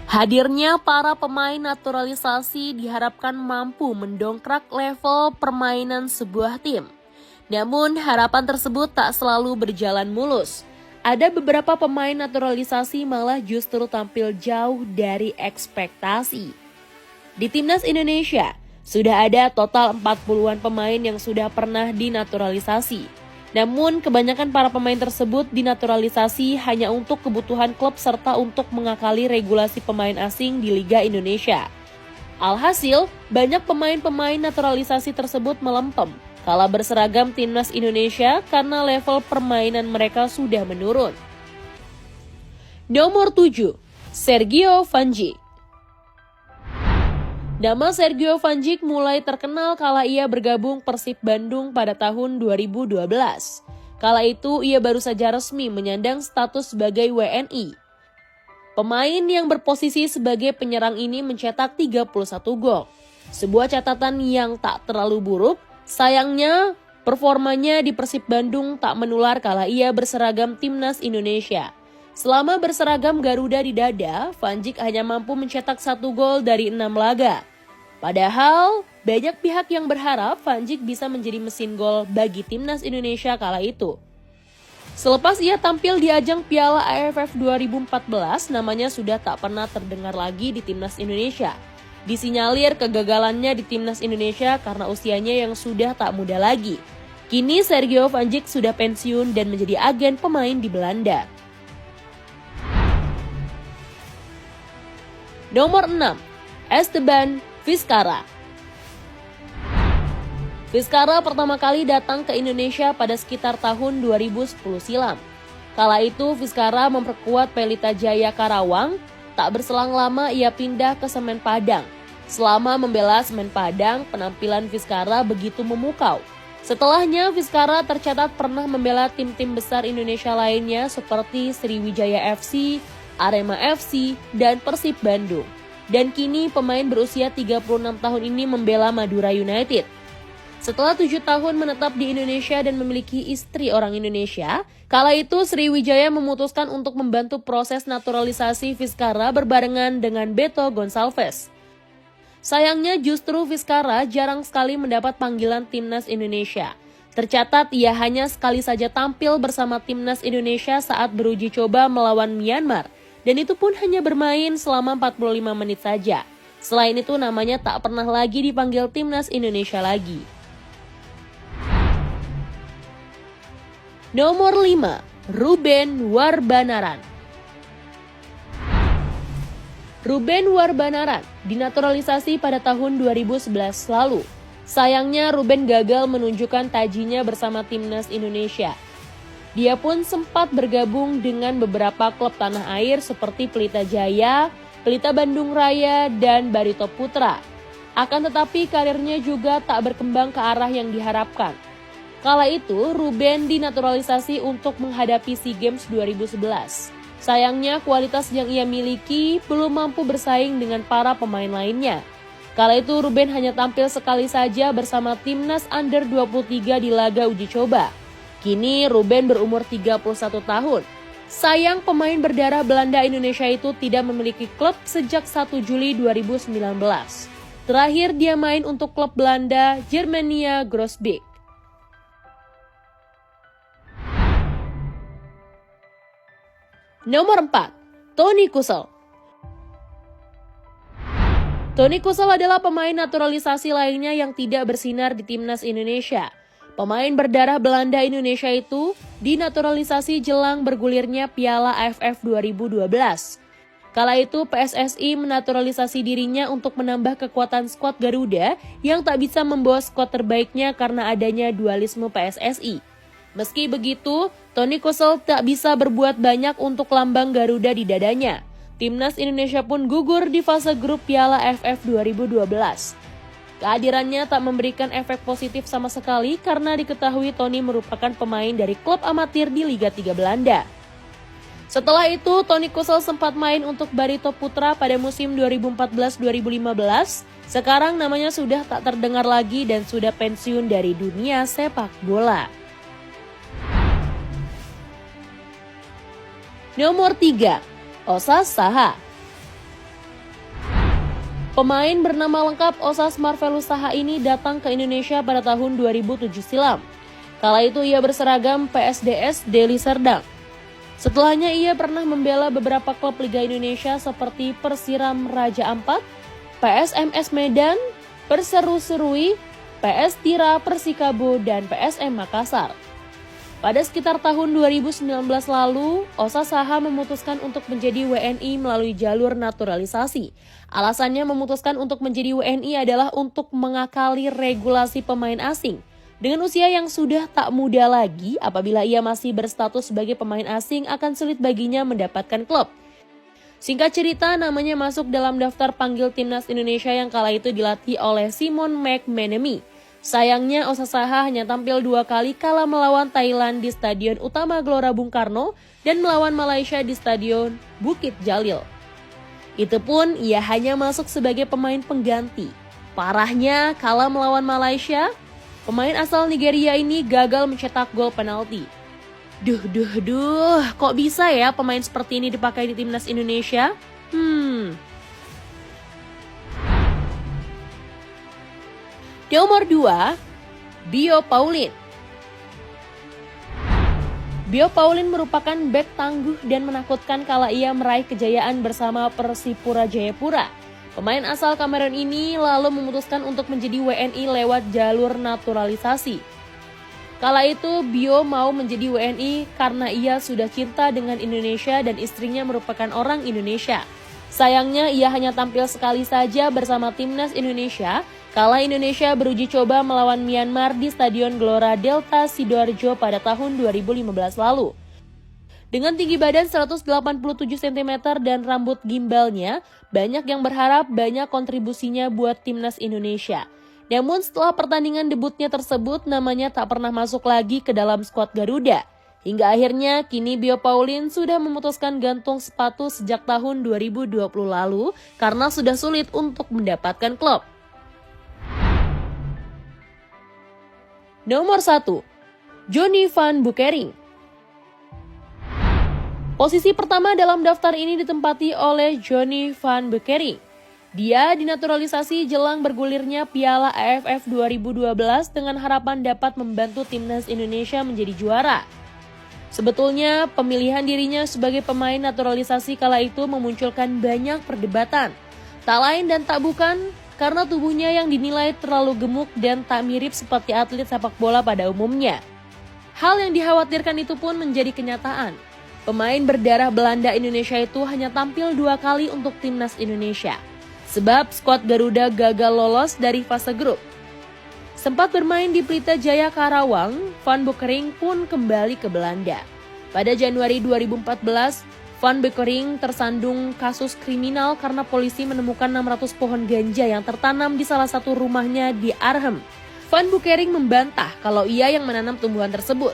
Hadirnya para pemain naturalisasi diharapkan mampu mendongkrak level permainan sebuah tim. Namun harapan tersebut tak selalu berjalan mulus. Ada beberapa pemain naturalisasi malah justru tampil jauh dari ekspektasi. Di Timnas Indonesia, sudah ada total 40-an pemain yang sudah pernah dinaturalisasi. Namun kebanyakan para pemain tersebut dinaturalisasi hanya untuk kebutuhan klub serta untuk mengakali regulasi pemain asing di Liga Indonesia. Alhasil, banyak pemain-pemain naturalisasi tersebut melempem kala berseragam Timnas Indonesia karena level permainan mereka sudah menurun. Nomor 7, Sergio Van Dijk. Nama Sergio Van Dijk mulai terkenal kala ia bergabung Persib Bandung pada tahun 2012. Kala itu ia baru saja resmi menyandang status sebagai WNI. Pemain yang berposisi sebagai penyerang ini mencetak 31 gol. Sebuah catatan yang tak terlalu buruk. Sayangnya, performanya di Persib Bandung tak menular kala ia berseragam Timnas Indonesia. Selama berseragam Garuda di dada, Van Dijk hanya mampu mencetak 1 gol dari 6 laga. Padahal, banyak pihak yang berharap Van Dijk bisa menjadi mesin gol bagi Timnas Indonesia kala itu. Selepas ia tampil di ajang Piala AFF 2014, namanya sudah tak pernah terdengar lagi di Timnas Indonesia. Disinyalir kegagalannya di Timnas Indonesia karena usianya yang sudah tak muda lagi. Kini Sergio Van Dijk sudah pensiun dan menjadi agen pemain di Belanda. Nomor 6, Esteban Vizcarra. Vizcarra pertama kali datang ke Indonesia pada sekitar tahun 2010 silam. Kala itu Vizcarra memperkuat Pelita Jaya Karawang, tak berselang lama ia pindah ke Semen Padang. Selama membela Semen Padang, penampilan Vizcarra begitu memukau. Setelahnya, Vizcarra tercatat pernah membela tim-tim besar Indonesia lainnya seperti Sriwijaya FC, Arema FC, dan Persib Bandung. Dan kini pemain berusia 36 tahun ini membela Madura United. Setelah 7 tahun menetap di Indonesia dan memiliki istri orang Indonesia, kala itu Sriwijaya memutuskan untuk membantu proses naturalisasi Vizcarra berbarengan dengan Beto Gonçalves. Sayangnya justru Vizcarra jarang sekali mendapat panggilan Timnas Indonesia. Tercatat ia hanya sekali saja tampil bersama Timnas Indonesia saat beruji coba melawan Myanmar. Dan itu pun hanya bermain selama 45 menit saja. Selain itu namanya tak pernah lagi dipanggil Timnas Indonesia lagi. Nomor 5, Ruben Warbanaran. Ruben Warbanaran dinaturalisasi pada tahun 2011 lalu. Sayangnya Ruben gagal menunjukkan tajinya bersama Timnas Indonesia. Dia pun sempat bergabung dengan beberapa klub tanah air seperti Pelita Jaya, Pelita Bandung Raya, dan Barito Putra. Akan tetapi karirnya juga tak berkembang ke arah yang diharapkan. Kala itu Ruben dinaturalisasi untuk menghadapi SEA Games 2011. Sayangnya kualitas yang ia miliki belum mampu bersaing dengan para pemain lainnya. Kala itu Ruben hanya tampil sekali saja bersama Timnas Under 23 di laga uji coba. Kini Ruben berumur 31 tahun. Sayang pemain berdarah Belanda Indonesia itu tidak memiliki klub sejak 1 Juli 2019. Terakhir dia main untuk klub Belanda Germania Grosbeek. Nomor 4, Toni Kusel. Toni Kusel adalah pemain naturalisasi lainnya yang tidak bersinar di Timnas Indonesia. Pemain berdarah Belanda Indonesia itu dinaturalisasi jelang bergulirnya Piala AFF 2012. Kala itu PSSI menaturalisasi dirinya untuk menambah kekuatan skuad Garuda yang tak bisa membawa skuad terbaiknya karena adanya dualisme PSSI. Meski begitu, Toni Kusel tak bisa berbuat banyak untuk lambang Garuda di dadanya. Timnas Indonesia pun gugur di fase grup Piala AFF 2012. Kehadirannya tak memberikan efek positif sama sekali karena diketahui Toni merupakan pemain dari klub amatir di Liga 3 Belanda. Setelah itu, Toni Kusel sempat main untuk Barito Putra pada musim 2014-2015. Sekarang namanya sudah tak terdengar lagi dan sudah pensiun dari dunia sepak bola. Nomor 3, Osa Saha. Pemain bernama lengkap Osas Marvelus Saha ini datang ke Indonesia pada tahun 2007 silam. Kala itu ia berseragam PSDS Deli Serdang. Setelahnya ia pernah membela beberapa klub Liga Indonesia seperti Persiram Raja Ampat, PSMS Medan, Perseru Serui, PS Tira Persikabo, dan PSM Makassar. Pada sekitar tahun 2019 lalu, Osas Saha memutuskan untuk menjadi WNI melalui jalur naturalisasi. Alasannya memutuskan untuk menjadi WNI adalah untuk mengakali regulasi pemain asing. Dengan usia yang sudah tak muda lagi, apabila ia masih berstatus sebagai pemain asing akan sulit baginya mendapatkan klub. Singkat cerita, namanya masuk dalam daftar panggil timnas Indonesia yang kala itu dilatih oleh Simon McManamy. Sayangnya Osas Saha hanya tampil 2 kali kala melawan Thailand di Stadion Utama Gelora Bung Karno dan melawan Malaysia di Stadion Bukit Jalil. Itu pun ia hanya masuk sebagai pemain pengganti. Parahnya kala melawan Malaysia, pemain asal Nigeria ini gagal mencetak gol penalti. Duh, kok bisa ya pemain seperti ini dipakai di timnas Indonesia? Nomor 2, Bio Pauline. Bio Pauline merupakan bek tangguh dan menakutkan kala ia meraih kejayaan bersama Persipura Jayapura. Pemain asal Kamerun ini lalu memutuskan untuk menjadi WNI lewat jalur naturalisasi. Kala itu Bio mau menjadi WNI karena ia sudah cinta dengan Indonesia dan istrinya merupakan orang Indonesia. Sayangnya ia hanya tampil sekali saja bersama timnas Indonesia kala Indonesia beruji coba melawan Myanmar di Stadion Gelora Delta Sidoarjo pada tahun 2015 lalu. Dengan tinggi badan 187 cm dan rambut gimbalnya, banyak yang berharap banyak kontribusinya buat timnas Indonesia. Namun setelah pertandingan debutnya tersebut, namanya tak pernah masuk lagi ke dalam skuad Garuda. Hingga akhirnya kini Bio Pauline sudah memutuskan gantung sepatu sejak tahun 2020 lalu karena sudah sulit untuk mendapatkan klub. Nomor 1, Johnny van Beukering. Posisi pertama dalam daftar ini ditempati oleh Johnny van Beukering. Dia dinaturalisasi jelang bergulirnya Piala AFF 2012 dengan harapan dapat membantu timnas Indonesia menjadi juara. Sebetulnya pemilihan dirinya sebagai pemain naturalisasi kala itu memunculkan banyak perdebatan. Tak lain dan tak bukan karena tubuhnya yang dinilai terlalu gemuk dan tak mirip seperti atlet sepak bola pada umumnya. Hal yang dikhawatirkan itu pun menjadi kenyataan. Pemain berdarah Belanda Indonesia itu hanya tampil 2 kali untuk timnas Indonesia. Sebab skuad Garuda gagal lolos dari fase grup. Sempat bermain di Pelita Jaya Karawang, Van Beukering pun kembali ke Belanda. Pada Januari 2014, Van Beukering tersandung kasus kriminal karena polisi menemukan 600 pohon ganja yang tertanam di salah satu rumahnya di Arnhem. Van Beukering membantah kalau ia yang menanam tumbuhan tersebut.